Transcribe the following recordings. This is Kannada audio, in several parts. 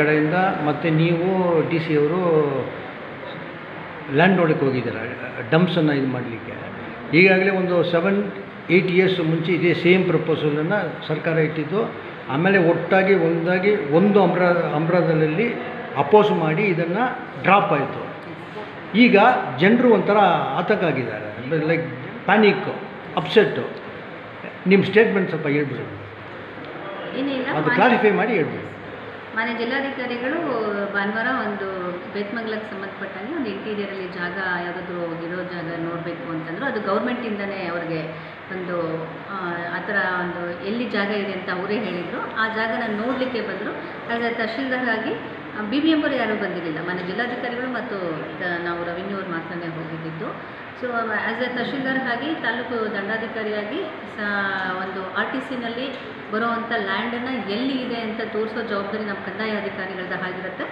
ಕಡೆಯಿಂದ ಮತ್ತು ನೀವು ಡಿ ಸಿ ಅವರು ಲ್ಯಾಂಡ್ ನೋಡಕ್ಕೆ ಹೋಗಿದ್ದೀರ ಡಂಪ್ಸನ್ನು ಇದು ಮಾಡಲಿಕ್ಕೆ. ಈಗಾಗಲೇ ಒಂದು 7-8 ಇಯರ್ಸ್ ಮುಂಚೆ ಇದೇ ಸೇಮ್ ಪ್ರಪೋಸಲನ್ನು ಸರ್ಕಾರ ಇಟ್ಟಿದ್ದು. ಆಮೇಲೆ ಒಟ್ಟಾಗಿ ಒಂದು ಅಂಬ್ರದಲ್ಲಿ ಅಪೋಸ್ ಮಾಡಿ ಇದನ್ನು ಡ್ರಾಪ್ ಆಯಿತು. ಈಗ ಜನರು ಒಂಥರ ಆತಂಕ ಆಗಿದ್ದಾರೆ, ಲೈಕ್ ಪ್ಯಾನಿಕ್ಕು, ಅಪ್ಸೆಟ್ಟು. ನಿಮ್ಮ ಸ್ಟೇಟ್ಮೆಂಟ್ ಸ್ವಲ್ಪ ಹೇಳ್ಬಿಡಿ, ಅದು ಕ್ಲಾರಿಫೈ ಮಾಡಿ ಹೇಳ್ಬಿಡಿ. ಮಾನ್ಯ ಜಿಲ್ಲಾಧಿಕಾರಿಗಳು ಭಾನುವಾರ ಒಂದು ಬೇತ್ಮಂಗಲಕ್ಕೆ ಸಂಬಂಧಪಟ್ಟಂಗೆ ಒಂದು ಇಂಟೀರಿಯರಲ್ಲಿ ಜಾಗ ಯಾವುದಾದ್ರೂ ಇರೋ ಜಾಗ ನೋಡಬೇಕು ಅಂತಂದರು. ಅದು ಗೌರ್ಮೆಂಟಿಂದನೇ ಅವ್ರಿಗೆ ಒಂದು ಆ ಥರ ಒಂದು ಎಲ್ಲಿ ಜಾಗ ಇದೆ ಅಂತ ಅವರೇ ಹೇಳಿದರು. ಆ ಜಾಗನ ನೋಡಲಿಕ್ಕೆ ಬಂದರು. ಆ್ಯಸ್ ಎ ತಹಶೀಲ್ದಾರ್ ಆಗಿ BBM ಅವರು ಯಾರೂ ಬಂದಿರಲಿಲ್ಲ. ಮಾನ್ಯ ಜಿಲ್ಲಾಧಿಕಾರಿಗಳು ಮತ್ತು ನಾವು ರೆವಿನ್ಯೂ ಅವ್ರು ಮಾತ್ರನೇ ಹೋಗಿದ್ದಿದ್ದು. ಸೊ ಆ್ಯಸ್ ಎ ತಹಶೀಲ್ದಾರ್ ಆಗಿ ತಾಲೂಕು ದಂಡಾಧಿಕಾರಿಯಾಗಿ ಒಂದು RTCನಲ್ಲಿ ಬರೋವಂಥ ಲ್ಯಾಂಡನ್ನು ಎಲ್ಲಿ ಇದೆ ಅಂತ ತೋರಿಸೋ ಜವಾಬ್ದಾರಿ ನಮ್ಮ ಕಂದಾಯ ಅಧಿಕಾರಿಗಳದ್ದು ಆಗಿರುತ್ತೆ.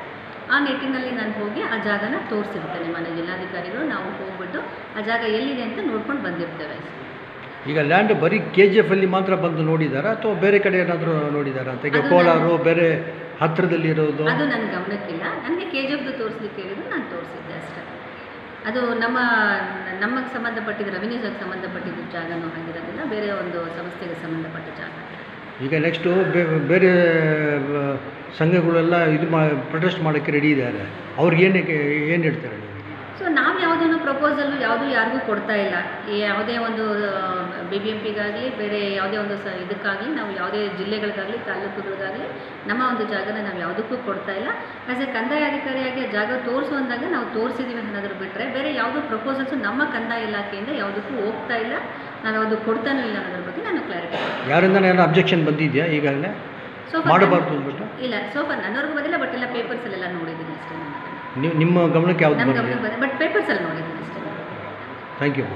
ಆ ನಿಟ್ಟಿನಲ್ಲಿ ನಾನು ಹೋಗಿ ಆ ಜಾಗನ ತೋರಿಸಿರ್ತೇನೆ. ಮಾನ್ಯ ಜಿಲ್ಲಾಧಿಕಾರಿಗಳು ನಾವು ಹೋಗ್ಬಿಟ್ಟು ಆ ಜಾಗ ಎಲ್ಲಿದೆ ಅಂತ ನೋಡ್ಕೊಂಡು ಬಂದಿರ್ತೇವೆ. ಈಗ ಲ್ಯಾಂಡ್ ಬರೀ KGF ಅಲ್ಲಿ ಮಾತ್ರ ಬಂದು ನೋಡಿದಾರಾ ಅಥವಾ ಬೇರೆ ಕಡೆ ಏನಾದರೂ ನೋಡಿದಾರಾ ಅಂತ? ಈಗ ಕೋಲಾರು ಬೇರೆ ಹತ್ತಿರದಲ್ಲಿ ಇರೋದು ಅದು ನನ್ನ ಗಮನಕ್ಕಿಲ್ಲ. ನನಗೆ KGFದು ತೋರಿಸ್ಲಿಕ್ಕೆ ಹೇಳಿದ್ರು, ನಾನು ತೋರಿಸಿದ್ದೆ ಅಷ್ಟೇ. ಅದು ನಮಗೆ ಸಂಬಂಧಪಟ್ಟಿದ್ದು ರೆವಿನ್ಯೂಗೆ ಸಂಬಂಧಪಟ್ಟಿದ್ದು ಜಾಗನೂ ಆಗಿರೋದಿಲ್ಲ, ಬೇರೆ ಒಂದು ಸಂಸ್ಥೆಗೆ ಸಂಬಂಧಪಟ್ಟ ಜಾಗ. ಈಗ ನೆಕ್ಸ್ಟು ಬೇರೆ ಸಂಘಗಳೆಲ್ಲ ಇದು ಪ್ರೊಟೆಸ್ಟ್ ಮಾಡೋಕ್ಕೆ ರೆಡಿ ಇದ್ದಾರೆ. ಅವ್ರಿಗೆ ಏನು ಹೇಳ್ತಾರೆ? ಸೊ ನಾವು ಯಾವುದೇನೋ ಪ್ರಪೋಸಲ್ಲು ಯಾರಿಗೂ ಕೊಡ್ತಾ ಇಲ್ಲ. ಯಾವುದೇ ಒಂದು BBMPಗಾಗಲಿ ಬೇರೆ ಯಾವುದೇ ಒಂದು ಇದಕ್ಕಾಗಲಿ ನಾವು ಯಾವುದೇ ಜಿಲ್ಲೆಗಳಿಗಾಗಲಿ ತಾಲೂಕುಗಳಿಗಾಗಲಿ ನಮ್ಮ ಒಂದು ಜಾಗನ ನಾವು ಯಾವುದಕ್ಕೂ ಕೊಡ್ತಾ ಇಲ್ಲ. ಆ್ಯಸ್ ಎ ಕಂದಾಯ ಅಧಿಕಾರಿಯಾಗಿ ಆ ಜಾಗ ತೋರಿಸು ಅಂದಾಗ ನಾವು ತೋರಿಸಿದ್ದೀವಿ ಅನ್ನೋದ್ರ ಬಿಟ್ಟರೆ ಬೇರೆ ಯಾವುದೋ ಪ್ರಪೋಸಲ್ಸು ನಮ್ಮ ಕಂದಾಯ ಇಲಾಖೆಯಿಂದ ಯಾವುದಕ್ಕೂ ಹೋಗ್ತಾ ಇಲ್ಲ. ನಾನು ಅದು ಕೊಡ್ತಾನೂ ಇಲ್ಲ ಅನ್ನೋದ್ರ ಬಗ್ಗೆ ನಾನು ಕ್ಲಾರಿಟಿ ಕೊಡ್ತೀನಿ. ಯಾರಿಂದ ಏನೋ ಅಬ್ಜೆಕ್ಷನ್ ಬಂದಿದೆಯಾ ಈಗಾಗಲೇ? ಮಾಡಬಾರ್ದು ಅಂದ್ಬಿಟ್ಟು ಇಲ್ಲ, ನನ್ನವರೆಗೂ ಬಂದಿಲ್ಲ. ಬಟ್ ಎಲ್ಲ ಪೇಪರ್ಸಲ್ಲೆಲ್ಲ ನೋಡಿದ್ದೀನಿ ಅಷ್ಟೇ. ನಿಮ್ಮ ಗಮನಕ್ಕೆ ಯಾವ್ದು ನಮ್ಮ ಗಮನಕ್ಕೆ ಬಂದಿದೆ, ಬಟ್ ಪೇಪರ್ಸಲ್ಲಿ ನೋಡಿದ್ದೀನಿ ಅಷ್ಟೇ. Thank you.